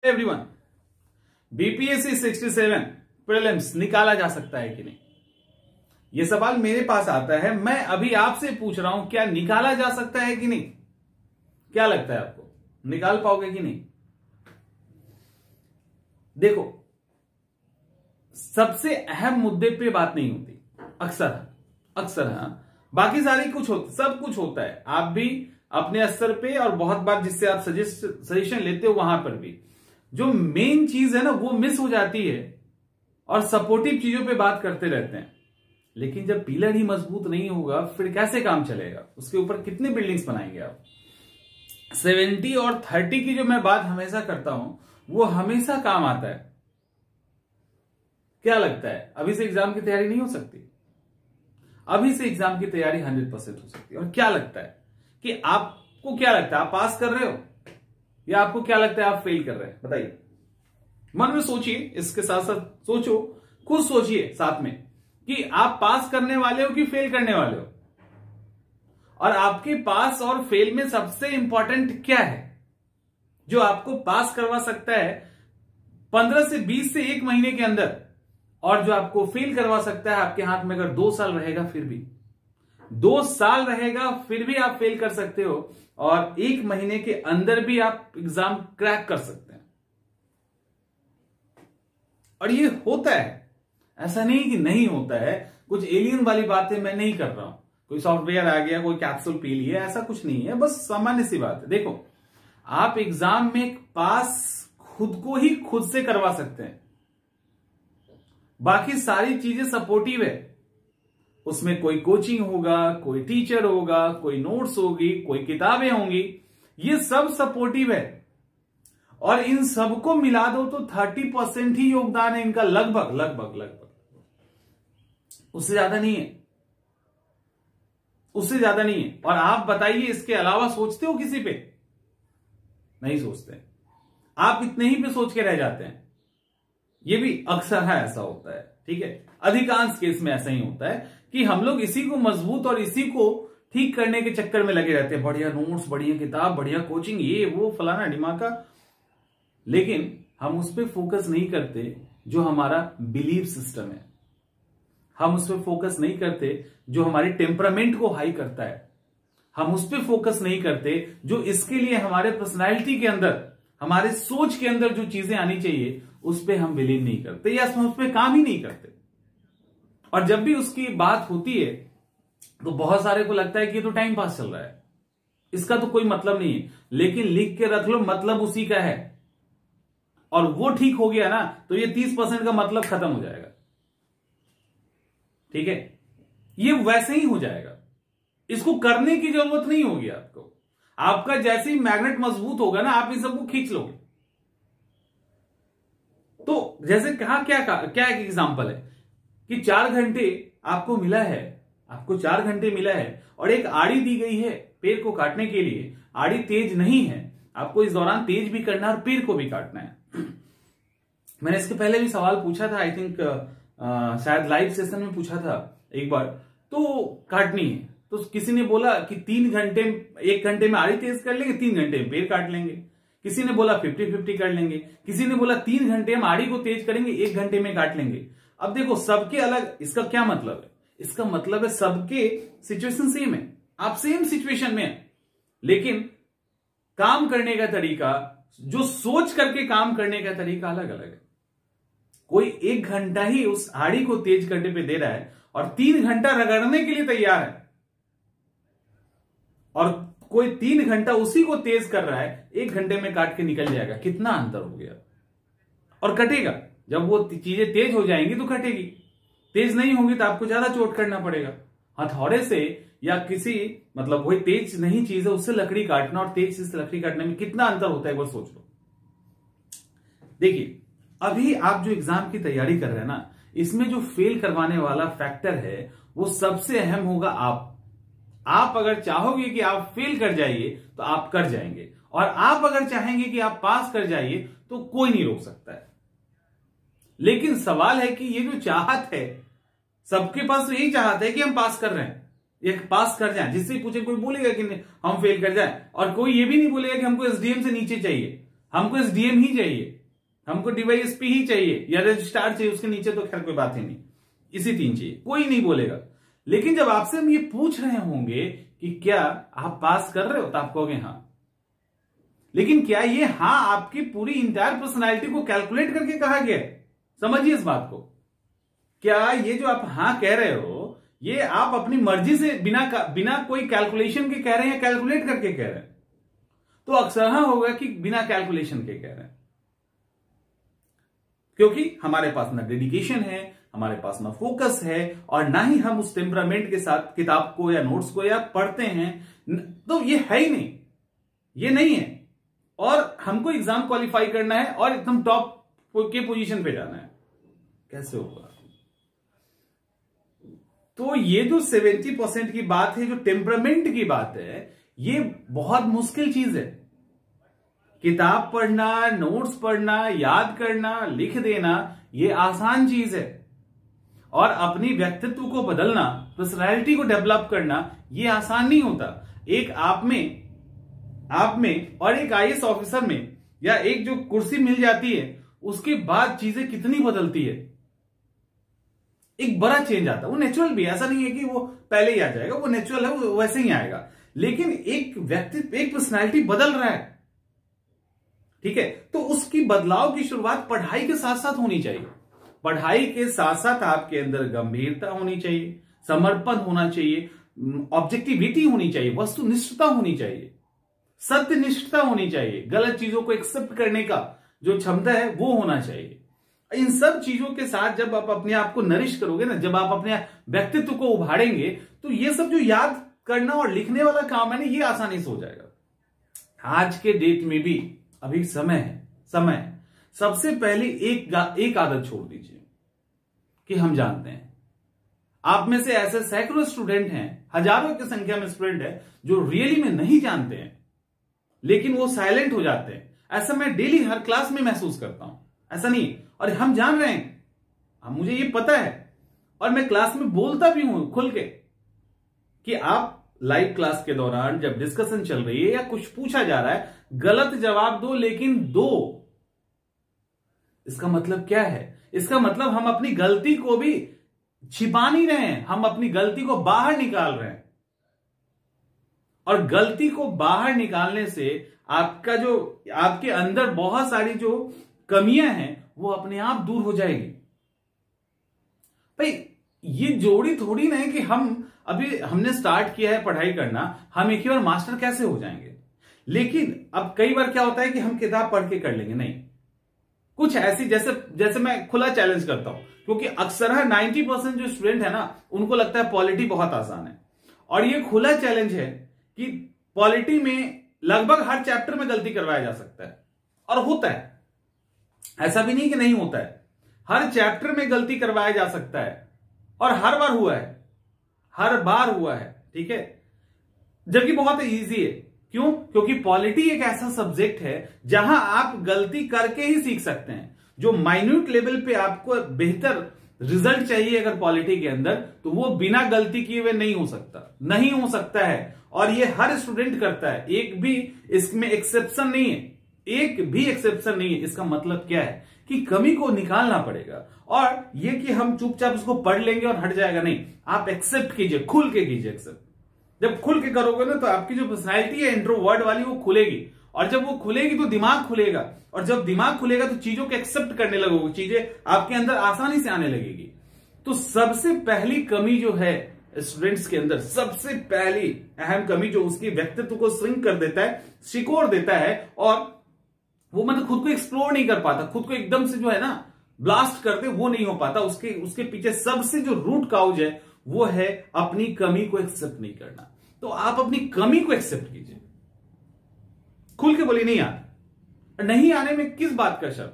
Everyone, BPSC 67 prelims निकाला जा सकता है कि नहीं, यह सवाल मेरे पास आता है। मैं अभी आपसे पूछ रहा हूं, क्या निकाला जा सकता है कि नहीं? क्या लगता है आपको, निकाल पाओगे कि नहीं? देखो, सबसे अहम मुद्दे पे बात नहीं होती अक्सर हाँ, बाकी सारी सब कुछ होता है। आप भी अपने स्तर पे और बहुत बार जिससे आप सजेशन लेते हो वहां पर भी जो मेन चीज है ना वो मिस हो जाती है और सपोर्टिव चीजों पे बात करते रहते हैं। लेकिन जब पिलर ही मजबूत नहीं होगा फिर कैसे काम चलेगा? उसके ऊपर कितने बिल्डिंग्स बनाएंगे आप? 70 और 30 की जो मैं बात हमेशा करता हूं वो हमेशा काम आता है। क्या लगता है, अभी से एग्जाम की तैयारी नहीं हो सकती? अभी से एग्जाम की तैयारी 100% हो सकती है। और क्या लगता है कि आपको क्या लगता है, आप पास कर रहे हो या आपको क्या लगता है आप फेल कर रहे हैं? बताइए, मन में सोचिए, इसके साथ साथ सोचो, खुद सोचिए साथ में कि आप पास करने वाले हो कि फेल करने वाले हो। और आपके पास और फेल में सबसे इंपॉर्टेंट क्या है जो आपको पास करवा सकता है 15 से 20 से 1 महीने के अंदर, और जो आपको फेल करवा सकता है आपके हाथ में अगर 2 साल रहेगा फिर भी 2 साल रहेगा फिर भी आप फेल कर सकते हो, और 1 महीने के अंदर भी आप एग्जाम क्रैक कर सकते हैं। और ये होता है, ऐसा नहीं कि नहीं होता है। कुछ एलियन वाली बातें मैं नहीं कर रहा हूं, कोई सॉफ्टवेयर आ गया, कोई कैप्सूल पी लिया, ऐसा कुछ नहीं है। बस सामान्य सी बात है। देखो, आप एग्जाम में पास खुद को ही खुद से करवा सकते हैं, बाकी सारी चीजें सपोर्टिव है। उसमें कोई कोचिंग होगा, कोई टीचर होगा, कोई नोट्स होगी, कोई किताबें होंगी, ये सब सपोर्टिव है। और इन सबको मिला दो तो 30% ही योगदान है इनका, लगभग उससे ज्यादा नहीं है, उससे ज्यादा नहीं है। और आप बताइए, इसके अलावा सोचते हो किसी पे? नहीं सोचते, आप इतने ही पे सोच के रह जाते हैं। ये भी अक्सर है, ऐसा होता है, ठीक है। अधिकांश केस में ऐसा ही होता है कि हम लोग इसी को मजबूत और इसी को ठीक करने के चक्कर में लगे रहते हैं। बढ़िया नोट्स, बढ़िया किताब, बढ़िया कोचिंग, ये वो फलाना ढिमाका, लेकिन हम उस पर फोकस नहीं करते जो हमारा बिलीफ सिस्टम है। हम उस पर फोकस नहीं करते जो हमारे टेम्परामेंट को हाई करता है। हम उस पर फोकस नहीं करते जो इसके लिए हमारे पर्सनैलिटी के अंदर, हमारे सोच के अंदर जो चीजें आनी चाहिए उस पर हम बिलीव नहीं करते या उस पर काम ही नहीं करते। और जब भी उसकी बात होती है तो बहुत सारे को लगता है कि ये तो टाइम पास चल रहा है, इसका तो कोई मतलब नहीं है। लेकिन लिख के रख लो, मतलब उसी का है। और वो ठीक हो गया ना तो ये 30% का मतलब खत्म हो जाएगा, ठीक है। ये वैसे ही हो जाएगा, इसको करने की जरूरत नहीं होगी आपको। आपका जैसे ही मैग्नेट मजबूत होगा ना, आप इन सबको खींच लोगे। तो जैसे कहा, क्या एक एग्जांपल है कि 4 घंटे आपको मिला है, आपको 4 घंटे मिला है और एक आड़ी दी गई है पेड़ को काटने के लिए। आड़ी तेज नहीं है, आपको इस दौरान तेज भी करना है और पेड़ को भी काटना है। मैंने इसके पहले भी सवाल पूछा था, आई थिंक शायद लाइव सेशन में पूछा था एक बार। तो काटनी है तो किसी ने बोला कि 1 घंटे में आड़ी तेज कर लेंगे, 3 घंटे में पेड़ काट लेंगे। किसी ने बोला 50-50 कर लेंगे, किसी ने बोला 3 घंटे में आड़ी को तेज करेंगे, 1 घंटे में काट लेंगे। अब देखो, सबके अलग, इसका क्या मतलब है? इसका मतलब है सबके सिचुएशन सेम है, आप सेम सिचुएशन में है, लेकिन काम करने का तरीका, जो सोच करके काम करने का तरीका अलग अलग है। कोई 1 घंटा ही उस आड़ी को तेज करने पे दे रहा है और 3 घंटा रगड़ने के लिए तैयार है, और कोई 3 घंटा उसी को तेज कर रहा है, 1 घंटे में काट के निकल जाएगा। कितना अंतर हो गया? और कटेगा, जब वो चीजें तेज हो जाएंगी तो कटेगी, तेज नहीं होगी तो आपको ज्यादा चोट करना पड़ेगा। हथौड़े से या किसी, मतलब वही तेज नहीं चीज है उससे लकड़ी काटना और तेज चीज से लकड़ी काटने में कितना अंतर होता है, एक बार सोच लो। देखिए, अभी आप जो एग्जाम की तैयारी कर रहे हैं ना, इसमें जो फेल करवाने वाला फैक्टर है वो सबसे अहम होगा आप अगर चाहोगे कि आप फेल कर जाइए तो आप कर जाएंगे, और आप अगर चाहेंगे कि आप पास कर जाइए तो कोई नहीं रोक सकता है। लेकिन सवाल है कि ये जो चाहत है, सबके पास तो यही चाहत है कि हम पास कर रहे हैं, एक पास कर जाएं। जिससे पूछे, कोई बोलेगा कि हम फेल कर जाएं, और कोई ये भी नहीं बोलेगा कि हमको एसडीएम से नीचे चाहिए। हमको एसडीएम ही चाहिए, हमको डीवाईएसपी ही चाहिए या रजिस्ट्रार चाहिए, उसके नीचे तो खैर कोई बात ही नहीं, इसी 3 चाहिए, कोई नहीं बोलेगा। लेकिन जब आपसे हम ये पूछ रहे होंगे कि क्या आप पास कर रहे हो, तो आप कहोगे हाँ। लेकिन क्या ये हाँ आपकी पूरी इंटायर पर्सनालिटी को कैलकुलेट करके कहा गया है? समझिए इस बात को। क्या ये जो आप हाँ कह रहे हो, ये आप अपनी मर्जी से बिना कोई कैलकुलेशन के कह रहे हैं या कैलकुलेट करके कह रहे हैं? तो अक्सर हाँ होगा कि बिना कैलकुलेशन के कह रहे हैं, क्योंकि हमारे पास ना डेडिकेशन है, हमारे पास ना फोकस है, और ना ही हम उस टेम्परामेंट के साथ किताब को या नोट्स को या पढ़ते हैं। तो ये है ही नहीं, ये नहीं है। और हमको एग्जाम क्वालिफाई करना है और एकदम टॉप के पोजीशन पे जाना है, कैसे होगा? तो ये जो 70% की बात है, जो टेम्परामेंट की बात है, ये बहुत मुश्किल चीज है। किताब पढ़ना, नोट्स पढ़ना, याद करना, लिख देना, ये आसान चीज है। और अपनी व्यक्तित्व को बदलना, पर्सनैलिटी को डेवलप करना, ये आसान नहीं होता। एक आप में और एक आईएएस ऑफिसर में, या एक जो कुर्सी मिल जाती है, उसके बाद चीजें कितनी बदलती है। एक बड़ा चेंज आता है, वो नेचुरल भी, ऐसा नहीं है कि वो पहले ही आ जाएगा, वो नेचुरल है, वो वैसे ही आएगा। लेकिन एक व्यक्तित्व, एक पर्सनैलिटी बदल रहा है, ठीक है? तो उसकी बदलाव की शुरुआत पढ़ाई के साथ साथ होनी चाहिए। पढ़ाई के साथ साथ आपके अंदर गंभीरता होनी चाहिए, समर्पण होना चाहिए, ऑब्जेक्टिविटी होनी चाहिए, वस्तुनिष्ठता होनी चाहिए, सत्यनिष्ठता होनी चाहिए, गलत चीजों को एक्सेप्ट करने का जो क्षमता है वो होना चाहिए। इन सब चीजों के साथ जब आप अपने आप को नरिश करोगे ना, जब आप अपने व्यक्तित्व को उभारेंगे, तो ये सब जो याद करना और लिखने वाला काम है ना, ये आसानी से हो जाएगा। आज के डेट में भी अभी समय है। सबसे पहले एक आदत छोड़ दीजिए कि हम जानते हैं, आप में से ऐसे सैकड़ों स्टूडेंट हैं, हजारों की संख्या में स्टूडेंट है जो रियली में नहीं जानते हैं, लेकिन वो साइलेंट हो जाते हैं। ऐसा मैं डेली हर क्लास में महसूस करता हूं, ऐसा नहीं। और हम जान रहे हैं, मुझे ये पता है, और मैं क्लास में बोलता भी हूं खुल के कि आप लाइव क्लास के दौरान जब डिस्कशन चल रही है या कुछ पूछा जा रहा है, गलत जवाब दो, लेकिन दो। इसका मतलब क्या है? इसका मतलब हम अपनी गलती को भी छिपा नहीं रहे हैं, हम अपनी गलती को बाहर निकाल रहे हैं। और गलती को बाहर निकालने से आपके अंदर बहुत सारी जो कमियां हैं वो अपने आप दूर हो जाएगी। भाई ये जोड़ी थोड़ी ना है कि हमने स्टार्ट किया है पढ़ाई करना, हम एक ही बार मास्टर कैसे हो जाएंगे। लेकिन अब कई बार क्या होता है कि हम किताब पढ़ के कर लेंगे, नहीं। कुछ ऐसी, जैसे मैं खुला चैलेंज करता हूं, क्योंकि अक्सर 90% जो स्टूडेंट है ना, उनको लगता है पॉलिटी बहुत आसान है। और ये खुला चैलेंज है कि पॉलिटी में लगभग हर चैप्टर में गलती करवाया जा सकता है, और होता है, ऐसा भी नहीं कि नहीं होता है। हर चैप्टर में गलती करवाया जा सकता है, और हर बार हुआ है, ठीक है? जबकि बहुत इजी है। क्यों? क्योंकि पॉलिटी एक ऐसा सब्जेक्ट है जहां आप गलती करके ही सीख सकते हैं। जो माइन्यूट लेवल पे आपको बेहतर रिजल्ट चाहिए अगर पॉलिटी के अंदर, तो वो बिना गलती किए हुए नहीं हो सकता है। और ये हर स्टूडेंट करता है, एक भी इसमें एक्सेप्शन नहीं है। इसका मतलब क्या है कि कमी को निकालना पड़ेगा। और ये कि हम चुपचाप उसको पढ़ लेंगे और हट जाएगा, नहीं। आप एक्सेप्ट कीजिए, खुल के कीजिए एक्सेप्ट। जब खुल के करोगे ना, तो आपकी जो पर्सनैलिटी है इंट्रोवर्ट वाली, वो खुलेगी। और जब वो खुलेगी तो दिमाग खुलेगा, और जब दिमाग खुलेगा तो चीजों को एक्सेप्ट करने लगोगे, चीजें आपके अंदर आसानी से आने लगेगी। तो सबसे पहली कमी जो है स्टूडेंट्स के अंदर, सबसे पहली अहम कमी जो उसकी व्यक्तित्व को श्रिंक कर देता है, सिकोड़ देता है, और वो मतलब खुद को एक्सप्लोर नहीं कर पाता, खुद को एकदम से जो है ना ब्लास्ट करते, वो नहीं हो पाता। उसके पीछे सबसे जो रूट काउज है वो है अपनी कमी को एक्सेप्ट नहीं करना। तो आप अपनी कमी को एक्सेप्ट कीजिए, खुल के बोलिए नहीं आता। नहीं आने में किस बात का शर्म?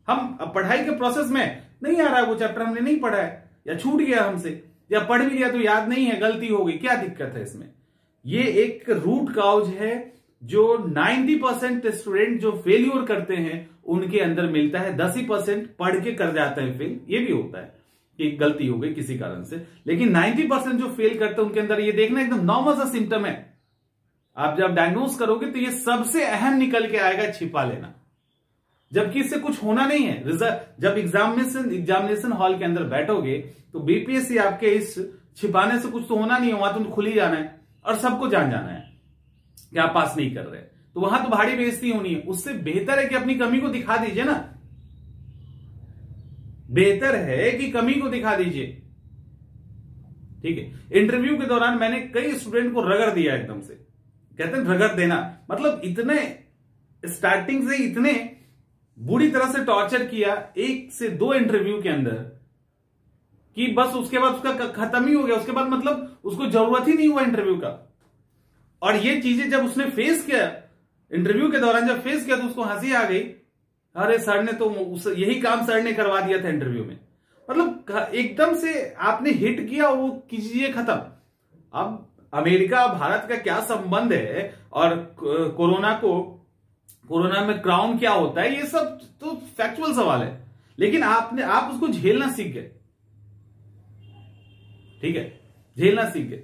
हम पढ़ाई के प्रोसेस में नहीं आ रहा है वो चैप्टर, हमने नहीं पढ़ा है, या छूट गया हमसे, या पढ़ भी लिया तो याद नहीं है, गलती हो गई, क्या दिक्कत है इसमें? ये एक रूट काउज है जो 90% स्टूडेंट जो फेल्योर करते हैं उनके अंदर मिलता है। 10% पढ़ के कर जाते हैं फेल, ये भी होता है कि गलती हो गई किसी कारण से, लेकिन 90% जो फेल करते हैं उनके अंदर ये देखना एकदम नॉर्मल सा सिम्टम है। आप जब डायग्नोज करोगे तो ये सबसे अहम निकल के आएगा, छिपा लेना। जबकि इससे कुछ होना नहीं है। रिजल्ट जब एग्जामिनेशन हॉल के अंदर बैठोगे तो बीपीएससी आपके इस छिपाने से कुछ तो होना नहीं है, वहां तो खुल ही जाना है और सबको जान जाना है कि आप पास नहीं कर रहे, तो वहां तो भारी बेइज्जती होनी है। उससे बेहतर है कि अपनी कमी को दिखा दीजिए ना, बेहतर है कि कमी को दिखा दीजिए। ठीक है, इंटरव्यू के दौरान मैंने कई स्टूडेंट को रगड़ दिया, एकदम से कहते हैं रगड़ देना, मतलब इतने स्टार्टिंग से इतने बुरी तरह से टॉर्चर किया 1 से 2 इंटरव्यू के अंदर कि बस उसके बाद उसका खत्म ही हो गया। उसके बाद मतलब उसको जरूरत ही नहीं हुआ इंटरव्यू का। और ये चीजें जब उसने फेस किया इंटरव्यू के दौरान, जब फेस किया तो उसको हंसी आ गई, अरे सर ने तो यही काम सर ने करवा दिया था इंटरव्यू में। मतलब एकदम से आपने हिट किया, वो कीजिए खत्म। अब अमेरिका भारत का क्या संबंध है और कोरोना में क्राउन क्या होता है, ये सब तो फैक्चुअल सवाल है, लेकिन आप उसको झेलना सीख गए। ठीक है, झेलना सीख गए।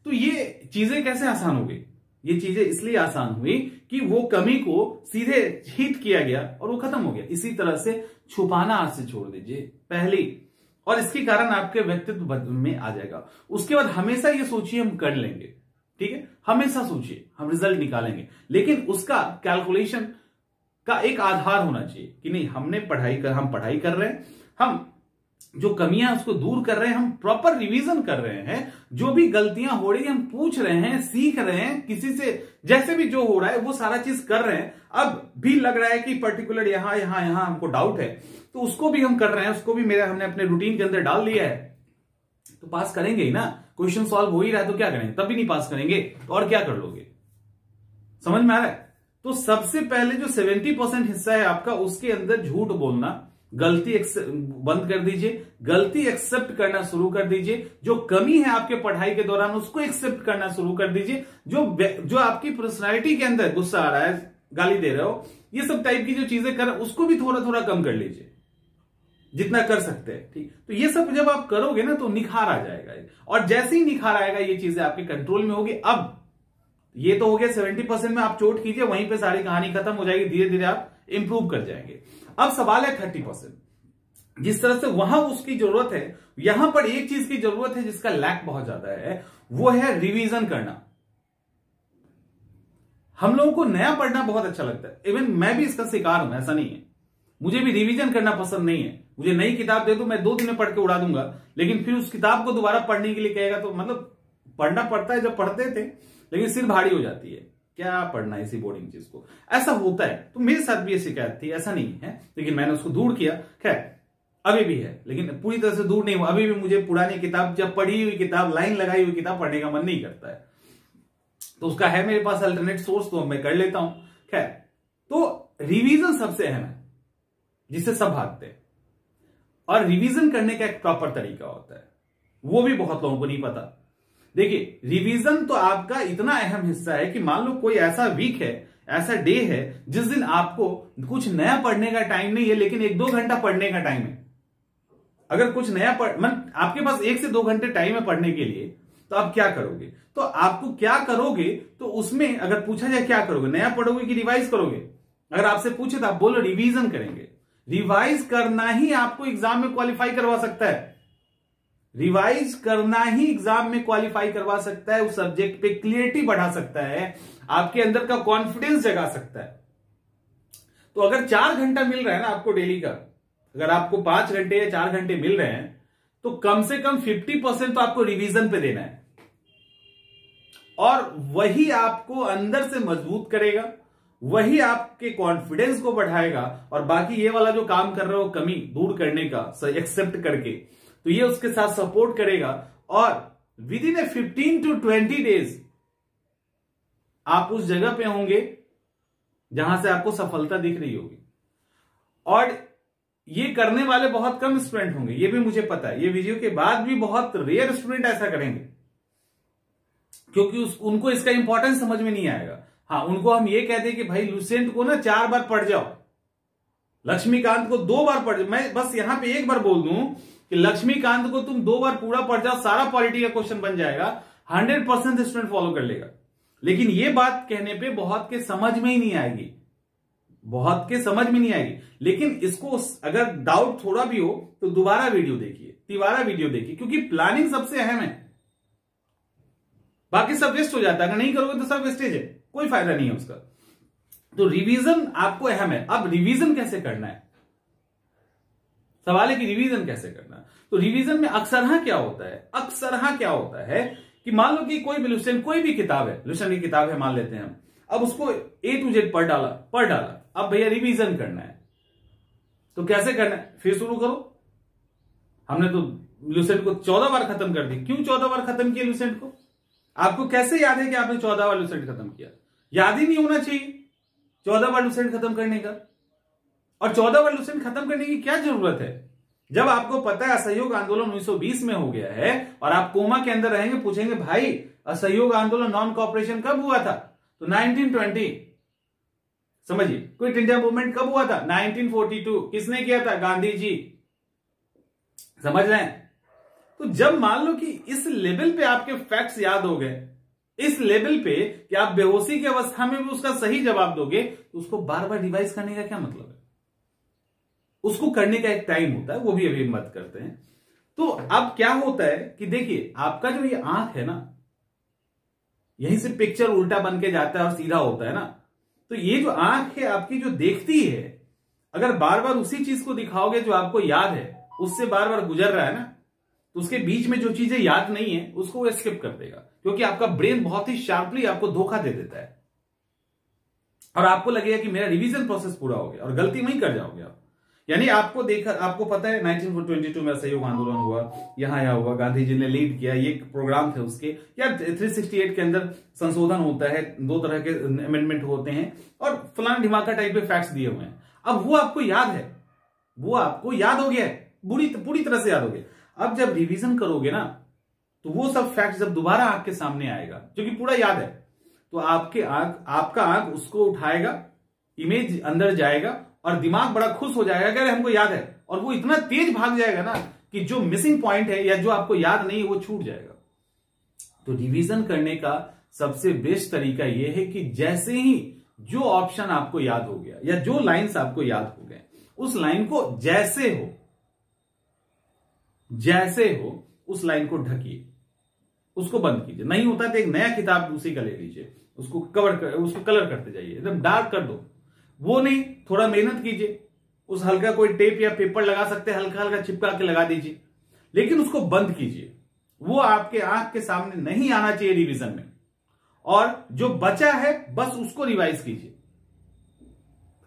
तो ये चीजें कैसे आसान हो गई? ये चीजें इसलिए आसान हुई कि वो कमी को सीधे हिट किया गया और वो खत्म हो गया। इसी तरह से छुपाना आज से छोड़ दीजिए पहली, और इसके कारण आपके व्यक्तित्व में आ जाएगा। उसके बाद हमेशा ये सोचिए हम कर लेंगे, ठीक है, हमेशा सोचिए हम रिजल्ट निकालेंगे, लेकिन उसका कैलकुलेशन का एक आधार होना चाहिए कि नहीं हम पढ़ाई कर रहे हैं, हम जो कमियां उसको दूर कर रहे हैं, हम प्रॉपर रिवीजन कर रहे हैं, जो भी गलतियां हो रही है हम पूछ रहे हैं, सीख रहे हैं, किसी से जैसे भी जो हो रहा है वो सारा चीज कर रहे हैं। अब भी लग रहा है कि पर्टिकुलर यहां हमको डाउट है, तो उसको भी हम कर रहे हैं, उसको भी हमने अपने रूटीन के अंदर डाल दिया है, तो पास करेंगे ही ना। क्वेश्चन सॉल्व हो ही रहा है तो क्या करेंगे, तब भी नहीं पास करेंगे तो और क्या कर लोगे? समझ में आ रहा है? तो सबसे पहले जो 70% हिस्सा है आपका, उसके अंदर झूठ बोलना, गलती बंद कर दीजिए, गलती एक्सेप्ट करना शुरू कर दीजिए, जो कमी है आपके पढ़ाई के दौरान उसको एक्सेप्ट करना शुरू कर दीजिए, जो आपकी पर्सनालिटी के अंदर गुस्सा आ रहा है, गाली दे रहे हो, ये सब टाइप की जो चीजें कर उसको भी थोड़ा थोड़ा कम कर लीजिए जितना कर सकते हैं। ठीक, तो ये सब जब आप करोगे ना तो निखार आ जाएगा, और जैसे ही निखार आएगा ये चीजें आपके कंट्रोल में होगी। अब ये तो हो गया 70% में, आप चोट कीजिए, वहीं पे सारी कहानी खत्म हो जाएगी, धीरे धीरे आप इंप्रूव कर जाएंगे। अब सवाल है 30%। जिस तरह से वहां उसकी जरूरत है, यहां पर एक चीज की जरूरत है जिसका लैक बहुत ज्यादा है, वो है रिवीजन करना। हम लोगों को नया पढ़ना बहुत अच्छा लगता है, इवन मैं भी इसका शिकार हूं, ऐसा नहीं है, मुझे भी रिवीजन करना पसंद नहीं है। मुझे नई किताब दे दो, मैं 2 दिन में पढ़ के उड़ा दूंगा, लेकिन फिर उस किताब को दोबारा पढ़ने के लिए कहेगा तो मतलब पढ़ना पड़ता है, जब पढ़ते थे, लेकिन सिर भारी हो जाती है, क्या पढ़ना इसी बोरिंग चीज को, ऐसा होता है। तो मेरे साथ भी ये शिकायत थी, ऐसा नहीं है, लेकिन मैंने उसको दूर किया। खैर अभी भी है, लेकिन पूरी तरह से दूर नहीं हुआ। अभी भी मुझे पुरानी किताब, जब पढ़ी हुई किताब, लाइन लगाई हुई किताब पढ़ने का मन नहीं करता है, तो उसका है मेरे पास अल्टरनेट सोर्स, तो मैं कर लेता हूं। खैर, तो रिवीजन सबसे अहम है जिससे सब भागते हैं, और रिवीजन करने का एक प्रॉपर तरीका होता है, वो भी बहुत लोगों को नहीं पता। देखिए, रिवीजन तो आपका इतना अहम हिस्सा है कि मान लो कोई ऐसा वीक है, ऐसा डे है जिस दिन आपको कुछ नया पढ़ने का टाइम नहीं है, लेकिन 1-2 घंटा पढ़ने का टाइम है। अगर कुछ नया आपके पास 1 से 2 घंटे टाइम है पढ़ने के लिए, तो आप क्या करोगे? तो आपको क्या करोगे, तो उसमें अगर पूछा जाए क्या करोगे, नया पढ़ोगे कि रिवाइज करोगे? अगर आपसे पूछे तो आप बोलो रिवीजन करेंगे। रिवाइज करना ही आपको एग्जाम में क्वालिफाई करवा सकता है, रिवाइज करना ही एग्जाम में क्वालिफाई करवा सकता है, उस सब्जेक्ट पे क्लियरिटी बढ़ा सकता है, आपके अंदर का कॉन्फिडेंस जगा सकता है। तो अगर 4 घंटा मिल रहा है ना आपको डेली का, अगर आपको 5 घंटे या 4 घंटे मिल रहे हैं, तो कम से कम 50% तो आपको रिवीजन पे देना है, और वही आपको अंदर से मजबूत करेगा, वही आपके कॉन्फिडेंस को बढ़ाएगा, और बाकी ये वाला जो काम कर रहे हो कमी दूर करने का एक्सेप्ट करके, तो ये उसके साथ सपोर्ट करेगा, और विद इन 15 to 20 डेज आप उस जगह पे होंगे जहां से आपको सफलता दिख रही होगी। और ये करने वाले बहुत कम स्टूडेंट होंगे, ये भी मुझे पता है। ये वीडियो के बाद भी बहुत रेयर स्टूडेंट ऐसा करेंगे, क्योंकि उनको इसका इंपॉर्टेंस समझ में नहीं आएगा। हाँ, उनको हम ये कहते हैं कि भाई लुसेंट को ना 4 बार पढ़ जाओ, लक्ष्मीकांत को 2 बार पढ़ जाओ। मैं बस यहां पे एक बार बोल दूं कि लक्ष्मीकांत को तुम 2 बार पूरा पढ़ जाओ, सारा पॉलिटी का क्वेश्चन बन जाएगा, 100% स्टूडेंट फॉलो कर लेगा। लेकिन ये बात कहने पे बहुत के समझ में ही नहीं आएगी, बहुत के समझ में नहीं आएगी, लेकिन इसको अगर डाउट थोड़ा भी हो तो दोबारा वीडियो देखिए, तिबारा वीडियो देखिए, क्योंकि प्लानिंग सबसे अहम है। बाकी सब वेस्ट हो जाता है, अगर नहीं करोगे तो सब वेस्टेज है, कोई फायदा नहीं है उसका। तो रिवीजन आपको अहम है। अब रिवीजन कैसे करना है, सवाल है कि रिवीजन कैसे करना है। तो रिवीजन में अक्सरहा क्या होता है, अक्सरहा क्या होता है कि मान लो कि कोई भी लुसेंट, कोई भी किताब है, लुसेंट की किताब है मान लेते हैं हम, अब उसको A to Z पढ़ डाला, अब भैया रिवीजन करना है, तो कैसे करना है, फिर शुरू करो। हमने तो लुसेंट को 14 बार खत्म कर दी, क्यों 14 बार खत्म किया लुसेंट को? आपको कैसे याद है कि आपने 14 बार लुसेंट खत्म किया? याद ही नहीं होना चाहिए 14 बार लुसेंट खत्म करने का। और 14 बार लुसेंट खत्म करने की क्या जरूरत है, जब आपको पता है असहयोग आंदोलन 1920 में हो गया है और आप कोमा के अंदर रहेंगे, पूछेंगे भाई असहयोग आंदोलन नॉन कॉपरेशन कब हुआ था, तो 1920। समझिए, क्विट इंडिया मूवमेंट कब हुआ था, 1942। किसने किया था, गांधी जी। समझ रहे हैं? तो जब मान लो कि इस लेवल पे आपके फैक्ट्स याद हो गए, इस लेवल पे कि आप बेहोशी की अवस्था में भी उसका सही जवाब दोगे, तो उसको बार बार रिवाइज करने का क्या मतलब है? उसको करने का एक टाइम होता है, वो भी अभी मत करते हैं। तो अब क्या होता है कि देखिए, आपका जो ये आंख है ना, यहीं से पिक्चर उल्टा बन के जाता है और सीधा होता है ना। तो ये जो आंख है आपकी, जो देखती है, अगर बार बार उसी चीज को दिखाओगे जो आपको याद है, उससे बार बार गुजर रहा है ना, तो उसके बीच में जो चीजें याद नहीं है उसको वो स्किप कर देगा, क्योंकि आपका ब्रेन बहुत ही शार्पली आपको धोखा दे देता है और आपको लगेगा कि मेरा रिवीजन प्रोसेस पूरा हो गया, और गलती वहीं कर जाओगे आप। यानी आपको पता है 1922 में असहयोग आंदोलन हुआ, यहां हुआ, गांधी जी ने लीड किया, ये प्रोग्राम थे उसके, या 368 के अंदर संशोधन होता है, 2 तरह के अमेंडमेंट होते हैं, और फलाना ढिमाका टाइप के फैक्ट्स दिए हुए हैं। अब वो आपको याद है, वो आपको याद हो गया है, पूरी तरह से याद हो गया। अब जब रिवीजन करोगे ना, तो वो सब फैक्ट्स जब दोबारा आंख के सामने आएगा, जो कि पूरा याद है, तो आपका आंख उसको उठाएगा, इमेज अंदर जाएगा और दिमाग बड़ा खुश हो जाएगा कि अरे हमको याद है, और वो इतना तेज भाग जाएगा ना कि जो मिसिंग पॉइंट है या जो आपको याद नहीं है वो छूट जाएगा। तो रिवीजन करने का सबसे बेस्ट तरीका यह है कि जैसे ही जो ऑप्शन आपको याद हो गया या जो लाइंस आपको याद हो गए, उस लाइन को जैसे हो उस लाइन को ढकिए, उसको बंद कीजिए। नहीं होता तो एक नया किताब उसी का ले लीजिए, उसको कलर करते जाइए, एकदम डार्क कर दो। वो नहीं, थोड़ा मेहनत कीजिए, उस हल्का कोई टेप या पेपर लगा सकते हैं, हल्का हल्का चिपका के लगा दीजिए, लेकिन उसको बंद कीजिए। वो आपके आंख के सामने नहीं आना चाहिए रिवीजन में, और जो बचा है बस उसको रिवाइज कीजिए।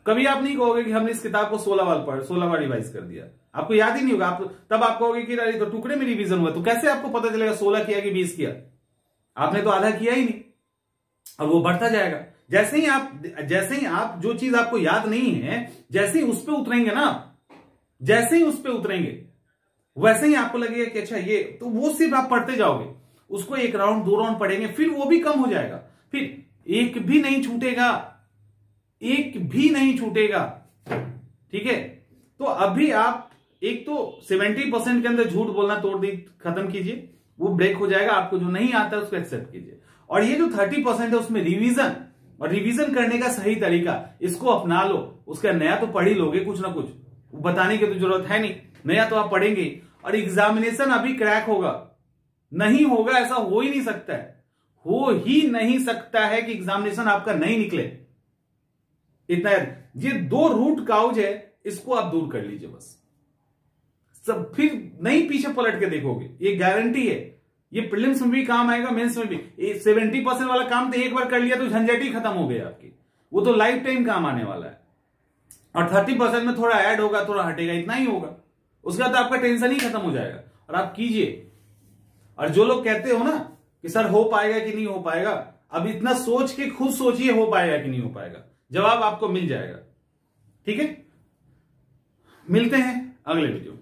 कभी आप नहीं कहोगे कि हमने इस किताब को 16 बार रिवाइज कर दिया, आपको याद ही नहीं होगा। तब आप कहोगे कि अरे तो टुकड़े में रिवीजन हुआ, तो कैसे आपको पता चलेगा 16 किया कि 20 किया? आपने तो आधा किया ही नहीं, और वो बढ़ता जाएगा। जैसे ही आप जो चीज आपको याद नहीं है, जैसे ही उस पे उतरेंगे ना, जैसे ही उस पे उतरेंगे, वैसे ही आपको लगेगा कि अच्छा ये, तो वो सिर्फ आप पढ़ते जाओगे, उसको 1 राउंड 2 राउंड पढ़ेंगे, फिर वो भी कम हो जाएगा, फिर एक भी नहीं छूटेगा, ठीक है? तो अभी आप एक तो 70% के अंदर झूठ बोलना खत्म कीजिए, वो ब्रेक हो जाएगा। आपको जो नहीं आता है उसको एक्सेप्ट कीजिए, और ये जो 30% है उसमें रिवीजन, और रिवीजन करने का सही तरीका, इसको अपना लो। उसका नया तो पढ़ ही लोगे कुछ ना कुछ, बताने की तो जरूरत है नहीं, नया तो आप पढ़ेंगे। और एग्जामिनेशन अभी क्रैक होगा, नहीं होगा ऐसा हो ही नहीं सकता है, हो ही नहीं सकता है कि एग्जामिनेशन आपका नहीं निकले। इतना ये 2 रूट काउज है, इसको आप दूर कर लीजिए बस, सब फिर नहीं पीछे पलट के देखोगे, ये गारंटी है। ये प्रीलिम्स में भी काम आएगा, मेंस में भी। 70% वाला काम तो एक बार कर लिया तो झंझट ही खत्म हो गई आपकी, वो तो लाइफ टाइम काम आने वाला है। और 30% में थोड़ा ऐड होगा, थोड़ा हटेगा, इतना ही होगा, उसके बाद तो आपका टेंशन ही खत्म हो जाएगा, और आप कीजिए। और जो लोग कहते हो ना कि सर हो पाएगा कि नहीं हो पाएगा, अब इतना सोच के खुद सोचिए हो पाएगा कि नहीं हो पाएगा, जवाब आपको मिल जाएगा। ठीक है, मिलते हैं अगले वीडियो में।